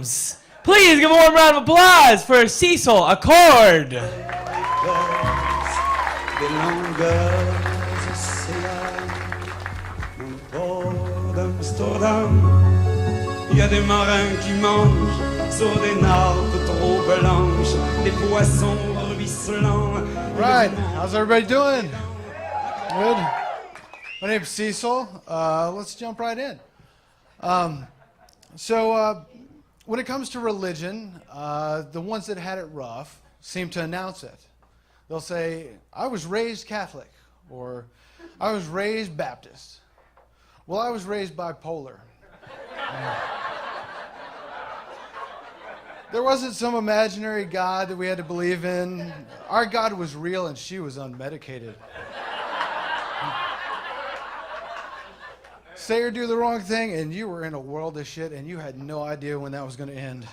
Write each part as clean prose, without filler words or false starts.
Please give a warm round of applause for Cecil Achord. Des longueurs océanes, un port d'Amsterdam. Il y a des marins qui mangent sur des nappes trop blanches, des poissons ruisselants. Right, how's everybody doing? Good. My name's Cecil. Let's jump right in. When it comes to religion, the ones that had it rough seem to announce it. They'll say, I was raised Catholic, or I was raised Baptist. Well, I was raised bipolar. There wasn't some imaginary God that we had to believe in. Our God was real and she was unmedicated. Say or do the wrong thing and you were in a world of shit and you had no idea when that was going to end.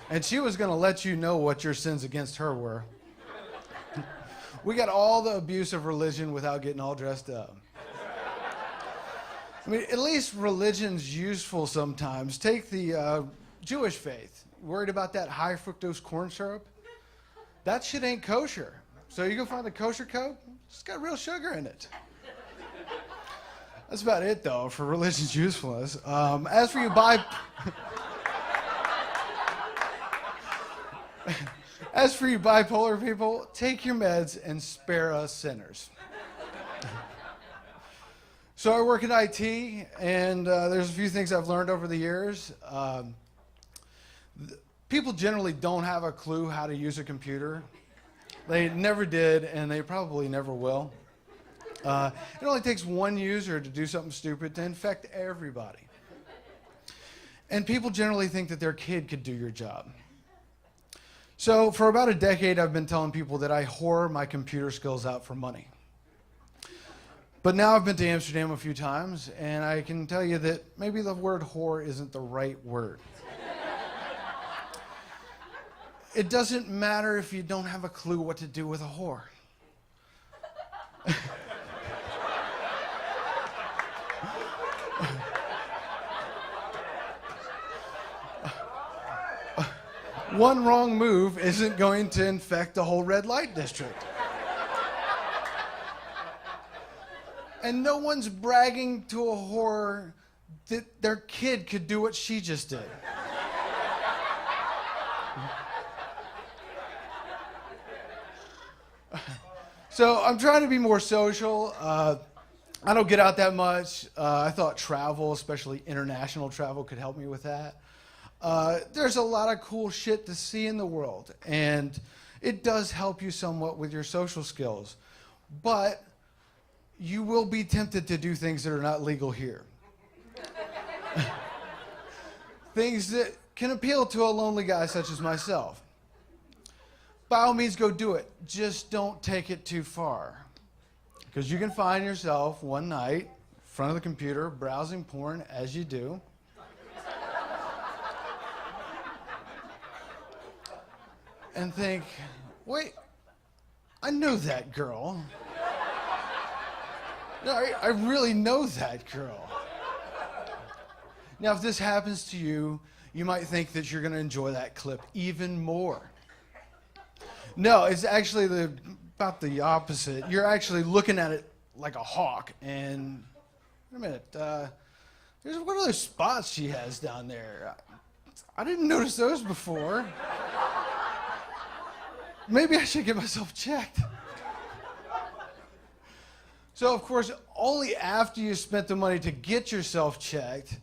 And she was going to let you know what your sins against her were. We got all the abuse of religion without getting all dressed up. I mean, at least religion's useful sometimes. Take the Jewish faith. Worried about that high fructose corn syrup? That shit ain't kosher. So you go find the kosher Coke, it's got real sugar in it. That's about it, though, for religion's usefulness. As for you bipolar people, take your meds and spare us sinners. So I work in IT, and there's a few things I've learned over the years. People generally don't have a clue how to use a computer. They never did, and they probably never will. It only takes one user to do something stupid to infect everybody. And people generally think that their kid could do your job. So for about a decade, I've been telling people that I whore my computer skills out for money. But now I've been to Amsterdam a few times, and I can tell you that maybe the word whore isn't the right word. It doesn't matter if you don't have a clue what to do with a whore. One wrong move isn't going to infect the whole red light district. And no one's bragging to a whore that their kid could do what she just did. So I'm trying to be more social. I don't get out that much. I thought travel, especially international travel, could help me with that. There's a lot of cool shit to see in the world, and it does help you somewhat with your social skills. But you will be tempted to do things that are not legal here. Things that can appeal to a lonely guy such as myself. By all means, go do it. Just don't take it too far. Because you can find yourself one night in front of the computer browsing porn as you do. And think, wait, I know that girl. No, I really know that girl. Now, if this happens to you, you might think that you're going to enjoy that clip even more. No, it's actually about the opposite. You're actually looking at it like a hawk, and wait a minute, there's one of those spots she has down there. I didn't notice those before. Maybe I should get myself checked. So, of course, only after you spent the money to get yourself checked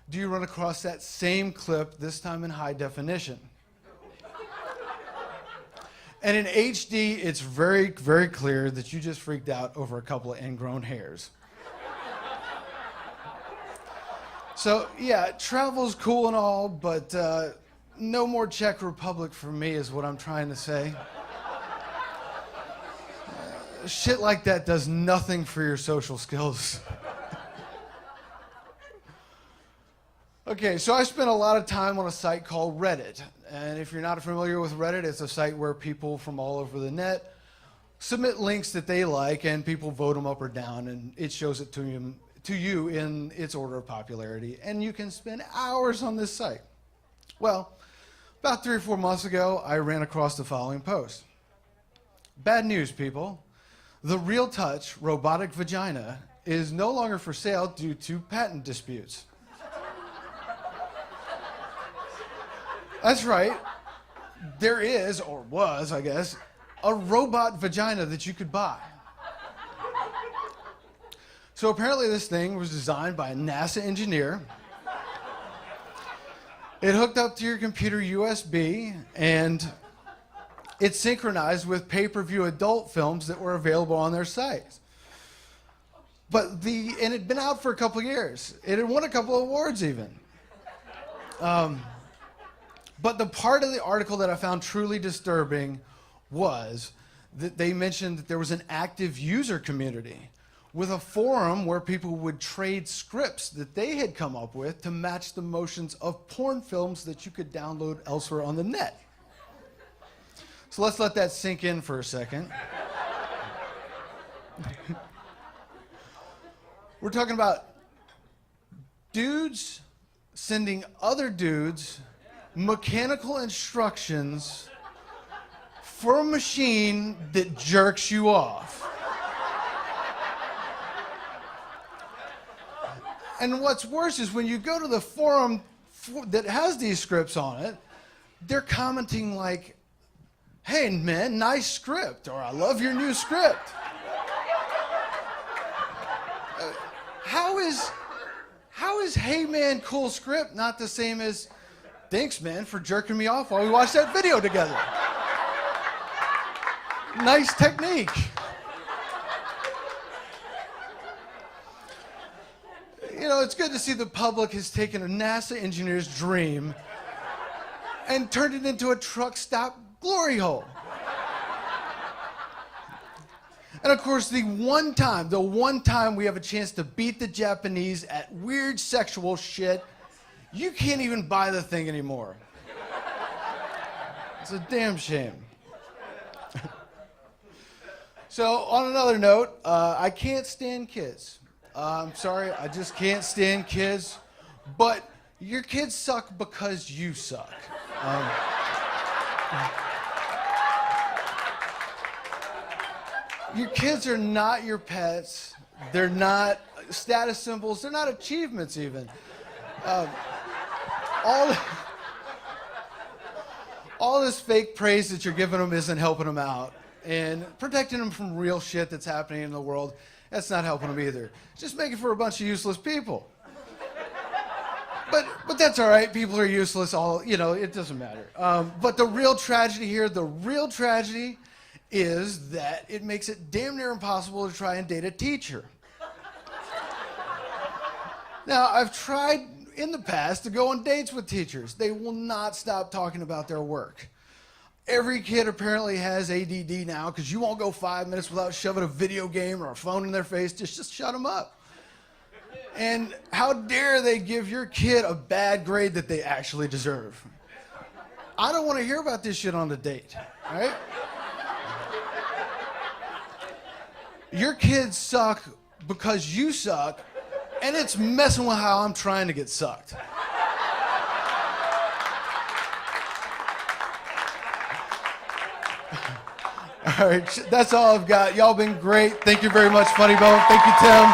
do you run across that same clip, this time in high definition. And in HD, it's very, very clear that you just freaked out over a couple of ingrown hairs. So, yeah, travel's cool and all, but no more Czech Republic for me is what I'm trying to say. Shit like that does nothing for your social skills. Okay, so I spent a lot of time on a site called Reddit. And if you're not familiar with Reddit, it's a site where people from all over the net submit links that they like, and people vote them up or down, and it shows it to you in its order of popularity. And you can spend hours on this site. Well, about 3 or 4 months ago, I ran across the following post. Bad news, people. The Real Touch robotic vagina is no longer for sale due to patent disputes. That's right. There is, or was, I guess, a robot vagina that you could buy. So apparently this thing was designed by a NASA engineer. It hooked up to your computer USB, and it synchronized with pay-per-view adult films that were available on their site. And it'd been out for a couple of years. It had won a couple of awards even. But the part of the article that I found truly disturbing was that they mentioned that there was an active user community with a forum where people would trade scripts that they had come up with to match the motions of porn films that you could download elsewhere on the net. So let's let that sink in for a second. We're talking about dudes sending other dudes mechanical instructions for a machine that jerks you off. And what's worse is when you go to the forum that has these scripts on it, they're commenting like, "Hey man, nice script," or "I love your new script." How is "Hey man, cool script" not the same as "Thanks man for jerking me off while we watched that video together"? Nice technique. You know, it's good to see the public has taken a NASA engineer's dream and turned it into a truck stop glory hole. And of course, the one time we have a chance to beat the Japanese at weird sexual shit, you can't even buy the thing anymore. It's a damn shame. So, on another note, I can't stand kids. I'm sorry, I just can't stand kids. But your kids suck because you suck. Your kids are not your pets. They're not status symbols. They're not achievements even. All this fake praise that you're giving them isn't helping them out. And protecting them from real shit that's happening in the world, that's not helping them either. It's just making for a bunch of useless people. But that's all right. People are useless. It doesn't matter. But the real tragedy here, is that it makes it damn near impossible to try and date a teacher. Now, I've tried in the past to go on dates with teachers. They will not stop talking about their work. Every kid apparently has ADD now because you won't go 5 minutes without shoving a video game or a phone in their face. Just shut them up. And how dare they give your kid a bad grade that they actually deserve? I don't want to hear about this shit on the date, right? Your kids suck because you suck, and it's messing with how I'm trying to get sucked. All right, that's all I've got. Y'all been great. Thank you very much, Funny Bone. Thank you, Tim.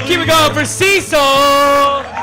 Keep it going for Cecil!